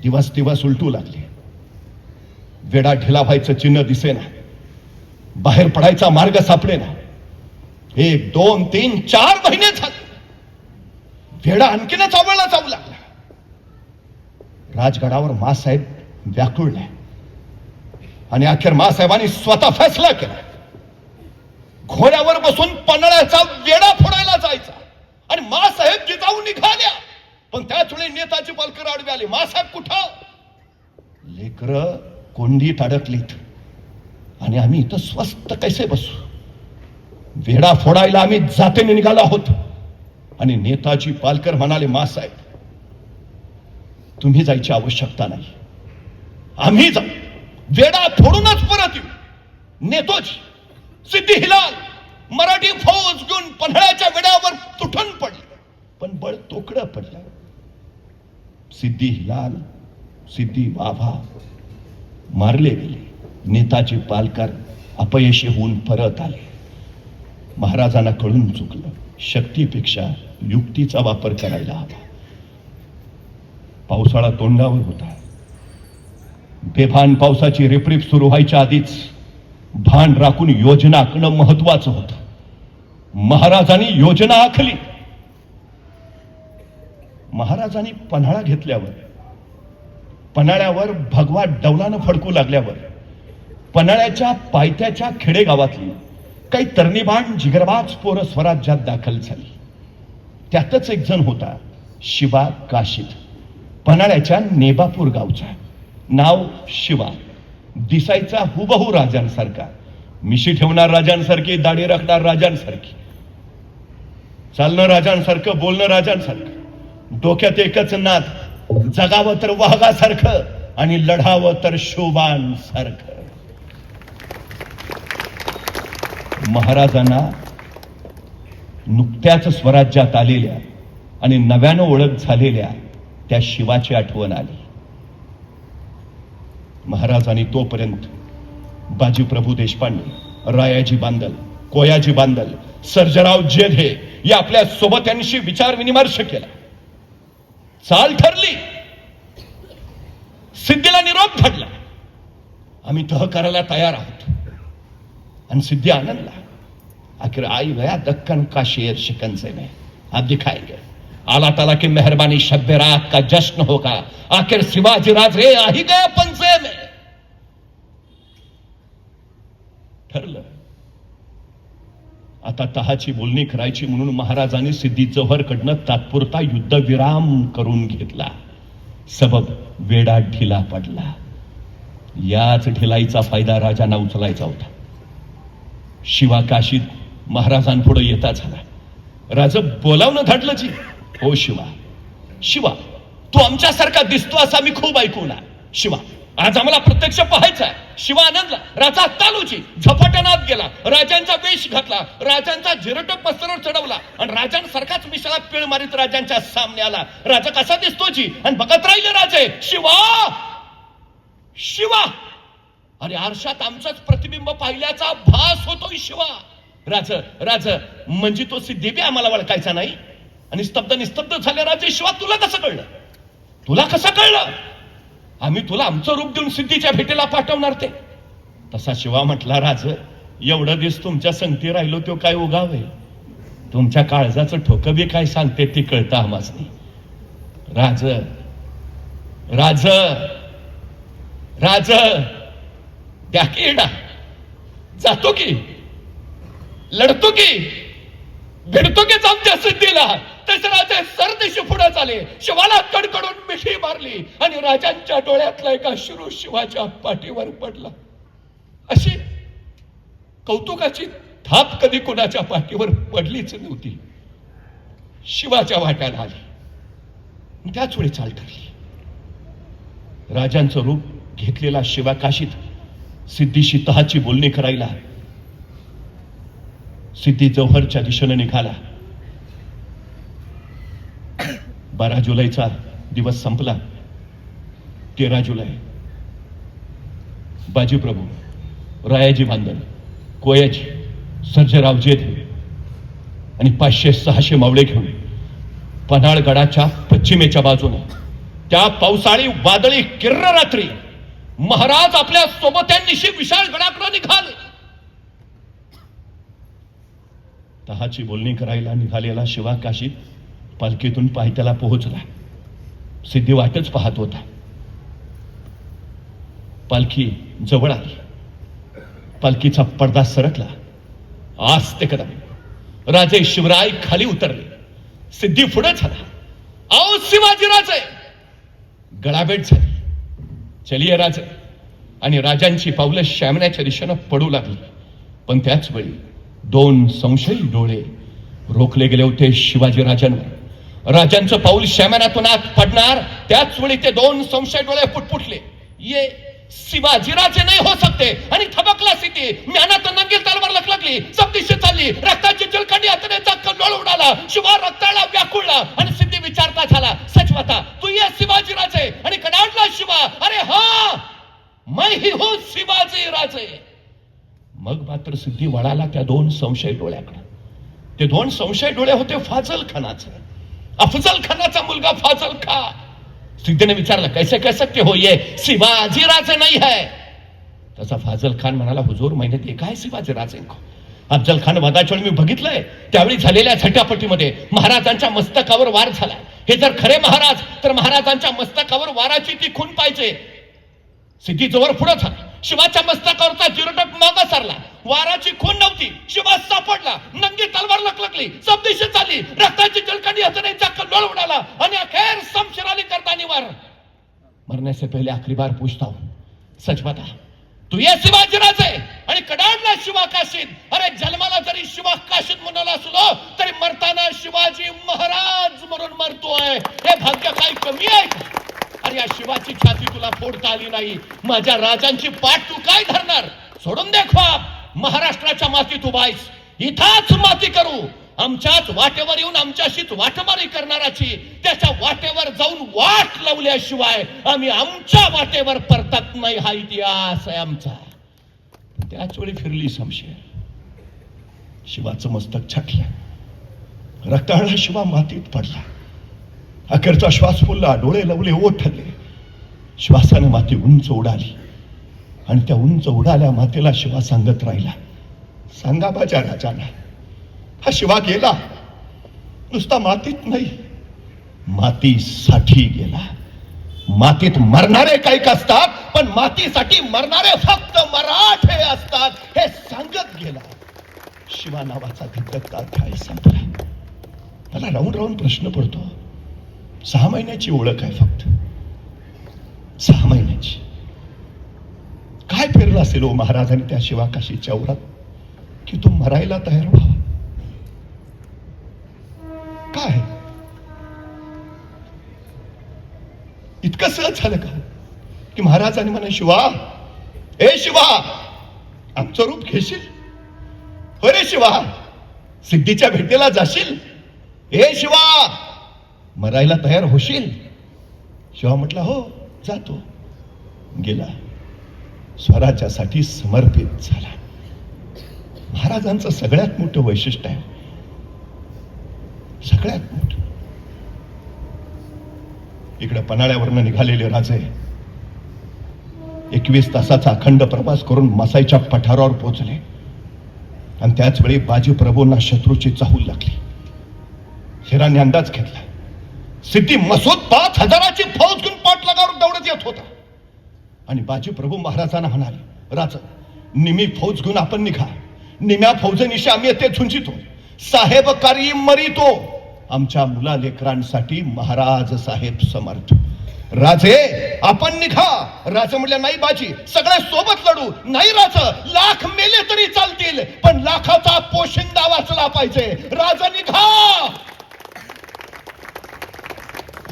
दिवस दिवस उलटू लागले. वेडा ढिला व्हायचं चिन्ह दिसेना. बाहेर पडायचा मार्ग सापडेना. 1, 2, 3, 4 महिने झाले. वेडा आणखीनच आवळला जाऊ लागला. राजगडावर मासाहेब व्याकुळले आणि अखेर मासाहेबांनी स्वतः फैसला केला. घोड्यावर बसून पन्हाळ्याचा वेडा फोडायला जायचा. आणि मासाहेब जिजाऊ निघाल्या, पण त्याच वेळी नेताजी पालकर आडवे आले. मासाहेब कुठं? लेकर कोंडीत अडकलीत आणि आम्ही इथं स्वस्त कैसे बसू? वेडा फोडायला आम्ही जातीने निघालो आहोत. आणि नेताजी पालकर म्हणाले, मासाहेब तुम्ही जायची आवश्यकता नाही, आम्ही जाऊ. वेडा फोडूनच परत येऊ. नेतोजी सिद्दी हिलाल मराठी फौज घेऊन पन्हाळ्याच्या वेड्यावर तुटून पडले, पण बळ तोकडं पडलं. सिद्दी हिलाल, सिद्दी वाभा मारले गेले. नेताजी पालकर अपयशी होऊन परत आले. महाराजांना कळून चुकलं, शक्तीपेक्षा युक्तीचा वापर करायला हवा. पावसाळा तोंडावर होता. बेभान पावसाची रिपरिप सुरू व्हायच्या आधीच भान राखून योजना आखणं महत्वाचं होतं. महाराजांनी योजना आखली. महाराजांनी पन्हाळा घेतल्यावर, पन्हाळ्यावर भगवा डौलानं फडकू लागल्यावर, पन्हाळ्याच्या पायथ्याच्या खेडेगावातली काही तरणीबाण जिगरबाज पोरं स्वराज्यात दाखल झाली. त्यातच एक जण होता, शिवा काशीद, पन्हाळ्याच्या नेबापूर गावचा. नाव शिवा, दिसायचा हुबहू राजांसारखा. मिशी ठेवणार राजांसारखी, दाढी राखणार राजांसारखी, चालणं राजांसारखं, बोलणं राजांसारखं, डोक्यात एकच नाद, जगावं तर वाघासारखं आणि लढावं तर शोभांसारखं. महाराजांना नुकत्याच स्वराज्यात आलेल्या आणि नव्यानं ओळख झालेल्या त्या शिवाची आठवण आली. महाराजांनी तोपर्यंत बाजीप्रभू देशपांडे, रायाजी बांदल, कोयाजी बांदल, सर्जराव जेधे या आपल्या सोबत्यांशी विचार विनिमर्श केला. चाल ठरली. सिद्धीला निरोप धाडला, आम्ही तह करायला तयार आहोत. आणि सिद्धी आनंदला. आखिर आई गया दक्कन का शेर शिकंजे में, आप दिखाएंगे. आला ताला की मेहरबानी शब्बे रात का जश्न होगा. आखिर शिवाजी राजे आ ही गया पंजे में. ठरलं. आता तहाची बोलणी करायची म्हणून महाराजांनी सिद्धी जव्हरकडनं तात्पुरता युद्धविराम करून घेतला. सबब वेडा ढिला पडला. याच ढिलाईचा फायदा राजांना उचलायचा होता. शिवा काशीद महाराजांपुढे येता झाला. राजा बोलावणं धाडलं जी. हो शिवा, शिवा तू आमच्यासारखा दिसतो असं आम्ही खूप ऐकून. शिवा आज आम्हाला प्रत्यक्ष पाहायचा आहे. शिवा आनंदला. राजा तालूची झपाट्यानात गेला. राजांचा वेश घातला. राजांचा झिरट पस्तरावर चढवला आणि राजांसारखाच मिशाला पिळ मारित राजांच्या सामने आला. राजा कसा दिसतो जी आणि बघत राहिले राजे. शिवा, शिवा. अरे आरशात आमचंच प्रतिबिंब पाहिल्याचा भास होतोय शिवा. राज म्हणजे तो सिद्धी बी आम्हाला ओळखायचा नाही. आणि स्तब्ध निस्तब्ध झाले राजे. शिवा तुला कसं कळलं? तुला कसं कळलं? आम्ही तुला आमचं रूप देऊन सिद्धीच्या भेटीला पाठवणार ते. तसा शिवा म्हटला, राज एवढं दिवस तुमच्या संगती राहिलो तो काय उगाव आहे. तुमच्या काळजाचं ठोकं बी काय सांगते ते कळतं आम्हासनी. राज राज राज त्या किडा जातो की, लढतो की, भिडतो की आमच्या सिद्धीला. तसे राजे सरदेशी पुढे चाले. शिवाला कडकडून मिठी मारली आणि राजांच्या डोळ्यातला एक अश्रू शिवाच्या पाठीवर पडला. अशी कौतुकाची थाप कधी कुणाच्या पाठीवर पडलीच नव्हती. शिवाच्या वाट्याला आली. त्याच वेळी चाल ठरली. राजांचं रूप घेतलेला शिवा काशीद सिद्धीशी तहाची बोलणी करायला सिद्धी जव्हरच्या दिशेने निघाला. 12 जुलैचा दिवस संपला. 13 जुलै बाजीप्रभू, रायाजी बांदल, कोयाजी, सर्जेराव जेधे आणि 500-600 मावळे घेऊन पन्हाळगडाच्या पश्चिमेच्या बाजूने त्या पावसाळी वादळी किर्र रात्री महाराज आपल्या सोबत्यांनीशी विशाळ गडाकडे निघाले. तहाची बोलणी करायला निघालेला शिवा काशीत पालखीतून पायथ्याला पोहोचला. सिद्धी वाटच पाहत होता. पालखी जवळ आली. पालखीचा पडदा सरकला. आस्ते कदम राजे शिवराय खाली उतरले. सिद्धी पुढे झाला. आओ शिवाजीराजे. गळाभेट झाली. चलिये राजे. आणि राजांची पावलं श्यामण्याच्या दिशेनं पडू लागली. पण त्याच वेळी दोन संशयी डोळे रोखले गेले होते शिवाजी राजांवर. राजांचं पाऊल श्यामण्यातून आत पडणार त्याच वेळी ते दोन संशयी डोळे फुटफुटले. ये शिवाजीराजे नाही हो सकते. आणि थबकला सिद्धी. म्यानात नंगील तलवार लखलखली. सब दिशे चालली. रक्ताची जलखंडी हातानेचा कल्लोळ उडाला. शिवा रक्ताला व्याकुळला. आणि सिद्धी विचारता झाला, सच बता तू ये शिवाजीराजे. आणि कडाडला शिवा, अरे हा मैं ही हूं शिवाजी राजे. मग मात्र सिद्धी वळाला त्या दोन संशय डोळ्याकडे. ते दोन संशय डोळे होते फाजल खानाचे. अफजल खानाचा मुलगा फाजल खा. सिद्धी ने विचारलं, कैसे कह सकते हो ये शिवाजी राजे नहीं है. तसा फाजल खान म्हणाला, हुजूर मैंने देखा है शिवाजी राजे को. अफजल खान वादाच्या वेळी मी बघितलंय. त्यावेळी झालेल्या झटापटीमध्ये महाराजांच्या मस्तकावर वार झाला. हे जर खरे महाराज तर महाराजांच्या मस्तकावर वाराची ती खून पाहिजे. सिद्धी जोवर पुढे झाला. शिवाच्या मस्तकावरचा जिरटक मागे सरला. वाराची खून नव्हती. शिवा सापडला. नंगी तलवार लखलखली. सब दिशे चालली. रक्ताची जलखंडी हातानेचा कल्लोळ उडाला. आणि अखेर समशिराली करता निवार. मरने से पहले आखिरी बार पूछता हूं, सच बता तू ये शिवाजी राजे. आणि कडाडला शिवा काशीत. अरे जन्माला जरी शिवा काशीत म्हणाला असलो तरी मरताना शिवाजी महाराज म्हणून मरतोय. हे भाग्य काही कमी आहे का? अरे या शिवाची छाती तुला फोडता आली नाही. माझ्या राजांची पाठ तू काय धरणार? सोडून दे ख्वाब. महाराष्ट्राच्या मातीत उभा आहेस. इथाच माती करू. आमच्याच वाटेवर येऊन आमच्याशीच वाटमारी करणाराची त्याच्या वाटेवर जाऊन वाट लावल्याशिवाय आम्ही आमच्या वाटेवर परतत नाही. हा इतिहास आहे आमचा. त्याच वेळी फिरली शमशेर. शिवाचं मस्तक छाटलं. रक्ताळा शिवा मातीत पडला. अखेरचा श्वास फुलला. डोळे लवले, ओठ ठरले. श्वासाने माती उंच उडाली. आणि त्या उंच उडाल्या मातेला शिवा सांगत राहिला, सांगा माझ्या राजाला, हा शिवा गेला नुसता मातीत नाही, मातीसाठी गेला. मातीत मरणारे काही असतात, पण मातीसाठी मरणारे फक्त मराठे असतात, हे सांगत गेला. शिवा नावाचा धगधगता अध्याय संपला. मला राहून राहून प्रश्न पडतो, 6 महिन्याची ओळख आहे फक्त, 6 महिन्याची. काय फिरलं असेल ओ महाराजांनी त्या शिवा काशीच्या उरात की तो मरायला तयार व्हावा? काय इतकं सहज झालं का की महाराजांनी म्हणे, शिवा, ए शिवा, आमचं रूप घेशील? हो रे शिवा, सिद्धीच्या भेटीला जाशील? ए शिवा, मरायला तयार होशील? शिवा म्हटला, हो जातो. गेला. स्वराज्यासाठी समर्पित झाला. महाराजांचं सगळ्यात मोठं वैशिष्ट्य आहे, सगळ्यात मोठं. इकडे पन्हाळ्यावरनं निघालेले राजे 21 तासाचा अखंड प्रवास करून मसाईच्या पठारावर पोहोचले. आणि त्याच वेळी बाजी प्रभूंना शत्रूची चाहूल लागली. शिरांनी अंदाज घेतला, सिद्धी मसूद 5000ची फौज घेऊन पाठलागावर दौडत येत होता. आणि बाजी प्रभू महाराजांना म्हणाले, राजा, निमी फौज घेऊन आपण निघा. निम्या फौजेनिशी आम्ही येथे झुंजितो. साहेब कारी मरितो. आमच्या मुला लेकरांसाठी महाराज साहेब समर्थ. राजे, आपण निघा. राजा म्हणले, नाही बाजी, सगळे सोबत लढू. नाही राजा, लाख मेले तरी चालतील, पण लाखाचा पोशिंदा वाचला पाहिजे. राजा निघा.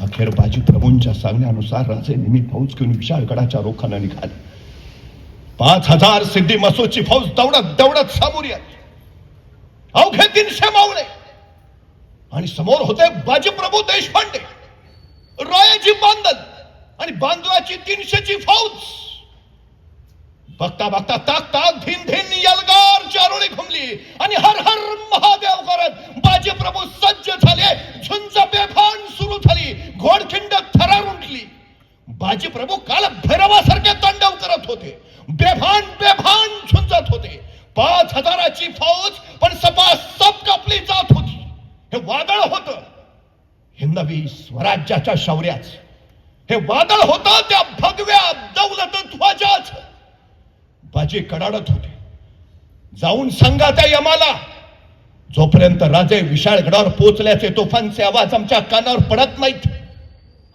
अखेर बाजी प्रभूंच्या सांगण्यानुसार राजे निमी फौज घेऊन विशाळगडाच्या रोखानं निघाले. 5000 सिद्धी मसूदची फौज दौडत दौडत सामोरी आली. अवघे 300 मावळे आणि समोर होते बाजीप्रभू देशपांडे, रायाजी बांदल आणि बांदलाची 300ची फौज. बघता बघता ताक ताक धीन धीन यलगार चारोळी घुमली आणि हर हर महादेव करत बाजीप्रभू सज्ज झाले. झुंज बेभान सुरू झाली. घोडखिंड थरार उठली. बाजी प्रभू काल भैरवासारखे तांडव करत होते, बेभान बेभान झुंजत होते. 5,000ची फौज पण सपासप कापली जात होती. हे वादळ होत हिंदवी स्वराज्याच्या शौर्याच, हे वादळ होत त्या भगव्या दौलत ध्वजाच. बाजी कडाडत होते. जाऊन सांगा त्या यमाला, जोपर्यंत राजे विशाळगडावर पोहोचल्याचे तोफांचे आवाज आमच्या कानावर पडत नाहीत,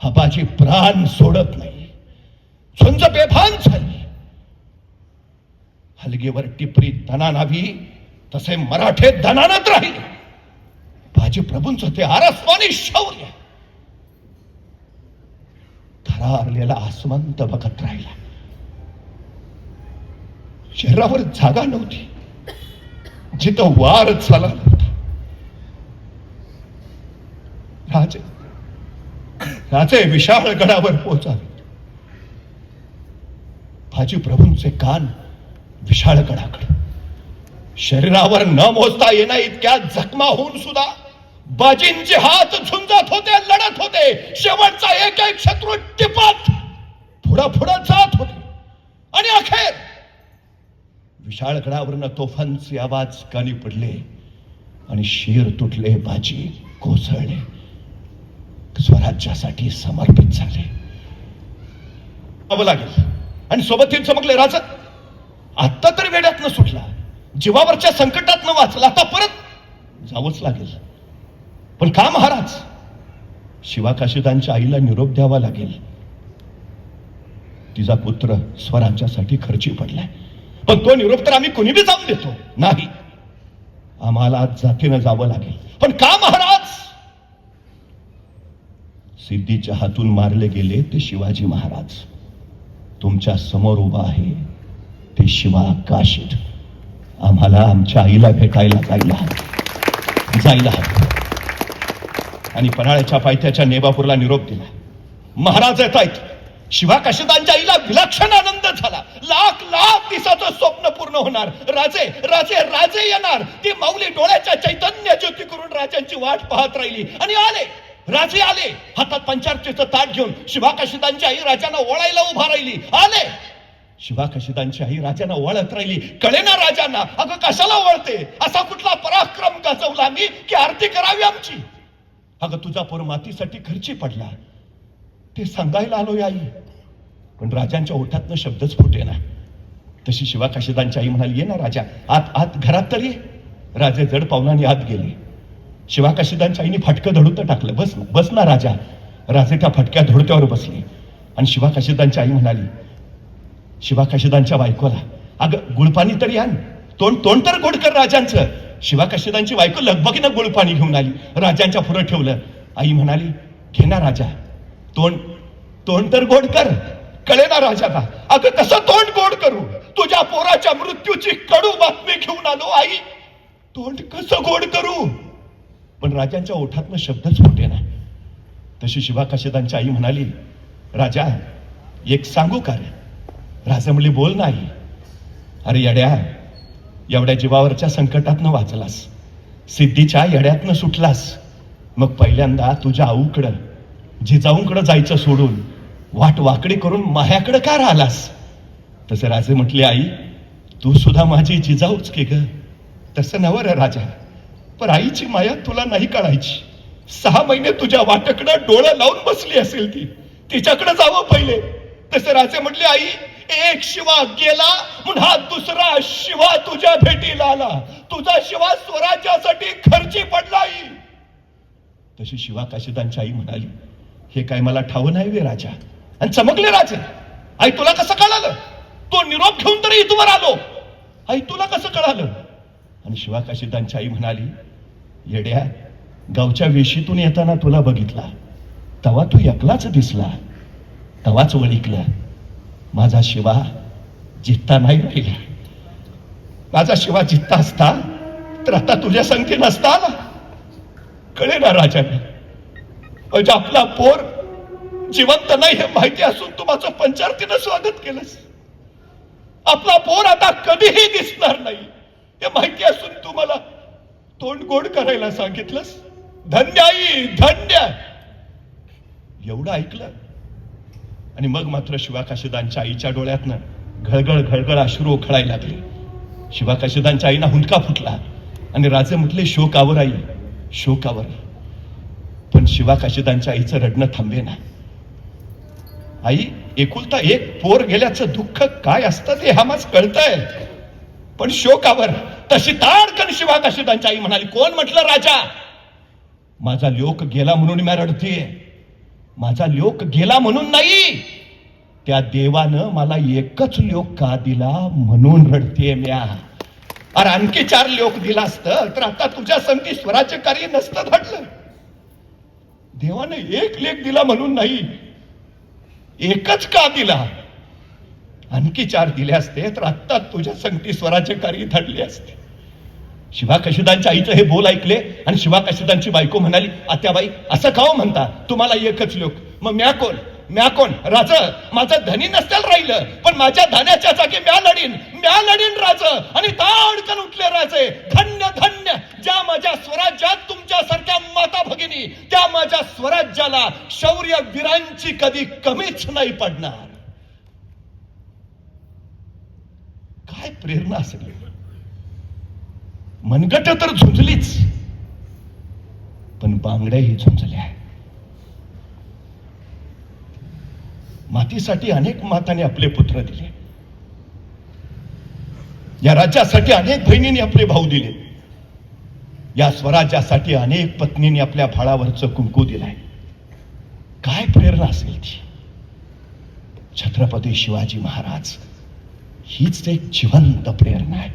हा बाजी प्राण सोडत नाही. झुंज बेभान झाली. हलगीवर टिपरी धनानावी तसे मराठे धनानत राहिले. बाजी प्रभूंचं ते आरस्वानी शौर्य थरारलेला आसमंत बघत राहिला. शहरावर जागा नव्हती जिथं वार झाला नव्हता. राजे विशाळगडावर पोहोचावे. बाजी प्रभूंचे कान विशाळगडाकडे. शरीरावर न मोजता येण्या इतक्या जखमा होऊन सुद्धा बाजींचे हात झुंजत होते, लढत होते. शेवटचा एक एक शत्रू टिपत पुढं जात होते. आणि अखेर विशाळगडावरनं तोफांचे आवाज कानी पडले आणि शिर तुटले. बाजी कोसळले, स्वराज्यासाठी समर्पित झाले. लागेल आणि सोबत चमकले. राजा आता तर वेड्यातनं सुटला, जीवावरच्या संकटातनं वाचला, आता परत जावंच लागेल. पण का महाराज? शिवाकाशीदांच्या आईला निरोप द्यावा लागेल. तिचा पुत्र स्वराज्यासाठी खर्ची पडलाय, पण तो निरोप तर आम्ही कोणी बी जाऊन देतो नाही. आम्हाला जातीनं जावं लागेल. पण का महाराज? सिद्धीच्या हातून मारले गेले ते शिवाजी महाराज तुमच्या समोर उभा आहे. ते शिवा काशीद आम्हाला आमच्या आईला भेटायला जायला आणि पन्हाळ्याच्या पायथ्याच्या नेबापूरला निरोप दिला. महाराज येत आहेत. शिवा काशीदांच्या आईला विलक्षण आनंद झाला. लाख लाख दिवसाचं स्वप्न पूर्ण होणार. राजे राजे राजे येणार. ती माऊली डोळ्याच्या चैतन्य ज्योती करून राजांची वाट पाहत राहिली आणि आले. राजे आले, हातात पंचारतीचं ताट घेऊन. शिवा काशीदांची आई राजांना ओळायला उभा राहिली. आले. शिवा काशीदांची आई राजांना ओळत राहिली. कळेना राजांना, अगं कशाला ओळते? असा कुठला पराक्रम गाजवला मी की आरती करावी आमची? अगं तुझा पोर मातीसाठी खर्ची पडला ते सांगायला आलोय आई. पण राजांच्या ओठातनं शब्दच फुटेना. तशी शिवा काशीदांची आई म्हणाली, ये ना राजा, आत आत घरात तर ये. राजे जड पावलांनी आत गेले. शिवा काशीदांच्या आईने फटकं धडूत टाकलं. बस ना राजा. राजे त्या फटक्या धडत्यावर बसले आणि शिवा काशीदांची आई म्हणाली शिवा काशीदांच्या बायकोला, अगं गुळपाणी तरी आण, तोंड तर गोड कर राजांचं. शिवा काशीदांची बायको लगबगीनं गुळपाणी घेऊन आली. राजांच्या पुढं ठेवलं. आई म्हणाली, घे ना राजा, तोंड तर गोड कर. कळे ना राजाला, अगं कसं तोंड गोड करू? तुझ्या पोराच्या मृत्यूची कडू बातमी घेऊन आलो आई, तोंड कसं गोड करू? पण राजांच्या ओठातनं शब्दच फुटेना. तशी शिवा काशीदांची आई म्हणाली, राजा एक सांगू का रे? राजा म्हणले, बोल नाही. अरे येड्या, एवढ्या जीवावरच्या संकटातनं वाचलास, सिद्धीच्या येड्यातनं सुटलास, मग पहिल्यांदा तुझ्या आऊकडं जिजाऊंकडं जायचं सोडून वाट वाकडी करून माह्याकडं का राहिलास? तसे राजे म्हटले, आई तू सुद्धा माझी जिजाऊच की ग. तसं नवं रे राजा, पण आईची माया तुला नाही कळायची. 6 महिने तुझ्या वाटकडं डोळं लावून बसली असेल ती, तिच्याकडे जावं पहिले. तसे राजे म्हटले, आई एक शिवा गेला म्हणून हा दुसरा शिवा तुझ्या भेटीला आला. तुझा शिवा स्वराज्यासाठी खर्ची पडला. आई तशी शिवा काशीदांची आई म्हणाली, हे काय मला ठाव नाही वे राजा. आणि चमकले राजे, आई तुला कसं कळालं? तो निरोप घेऊन तरी इथवर आलो. आई तुला कसं कळालं? आणि शिवा काशीदांची आई म्हणाली, येड्या, गावच्या वेशीतून येताना तुला बघितला, तवा तू एकलाच दिसला, तवाच वळिकला. माझा शिवा जित्ता नाही राहिला. माझा शिवा जित्ता असता तर आता तुझ्या संख्ये नसता आला. कळे ना राजाने, म्हणजे आपला पोर जिवंत नाही हे माहिती असून तू माझं पंचारतीनं स्वागत केलंस. आपला पोर आता कधीही दिसणार नाही हे माहिती असून तू मला तोंड गोड करायला सांगितलंस. धन्य आई, धन्य. एवढं ऐकलं आणि मग मात्र शिवाकाशीदांच्या आईच्या डोळ्यातनं घळघळ घळघळ अश्रू ओखळायला लागले. शिवाकाशीदांच्या आईना हुंदका फुटला आणि राजे म्हटले, शोकावर आई, शोकावर. पण शिवाकाशीदांच्या आईचं रडणं थांबे ना. आई, एकुलता एक पोर गेल्याचं दुःख काय असतं ते आम्हाच कळतंय, पण शोकावर. तशी ताडकन शिवाकाशीदांच्या आई म्हणाली, कोण म्हटलं राजा? माझा लोक गेला म्हणून मी रडतेय. माझा लोक गेला म्हणून नाही, त्या देवानं मला एकच लोक का दिला म्हणून रडतेय म्या. अरे आणखी 4 लोक दिला असतं तर आता तुझ्या संगती स्वराज्य कार्य नसतं घडलं. देवानं 1 लेख दिला म्हणून नाही, एकच का दिला? आणखी 4 दिले असते तर आता तुझ्या संगती स्वराज्य कार्य धडले असते. शिवाकाशीदांच्या आईचं हे बोल ऐकले आणि शिवाकाशीदांची बायको म्हणाली, आत्याबाई असं का म्हणता? तुम्हाला एकच लोक, मग म्या कोण? म्या कोण? राज, माझं धनी नसतील राहिलं, पण माझ्या धन्याच्या जागी म्या लढीन राज. आणि ताडकन उठले राजे, धन्य धन्य ज्या माझ्या स्वराज्यात तुमच्यासारख्या माता भगिनी, त्या माझ्या स्वराज्याला शौर्य वीरांची कधी कमीच नाही पडणार. काय प्रेरणा असेल. मनगट तर झुंजलीच, पण बांगड्याही झुंजल्या. मातीसाठी अनेक मातांनी आपले पुत्र दिले, या राज्यासाठी अनेक बहिणींनी आपले भाऊ दिले, या स्वराज्यासाठी अनेक पत्नींनी आपल्या भाळावरचं कुंकू दिलाय. काय प्रेरणा असेल ती. छत्रपती शिवाजी महाराज हीच एक जिवंत प्रेरणा आहे.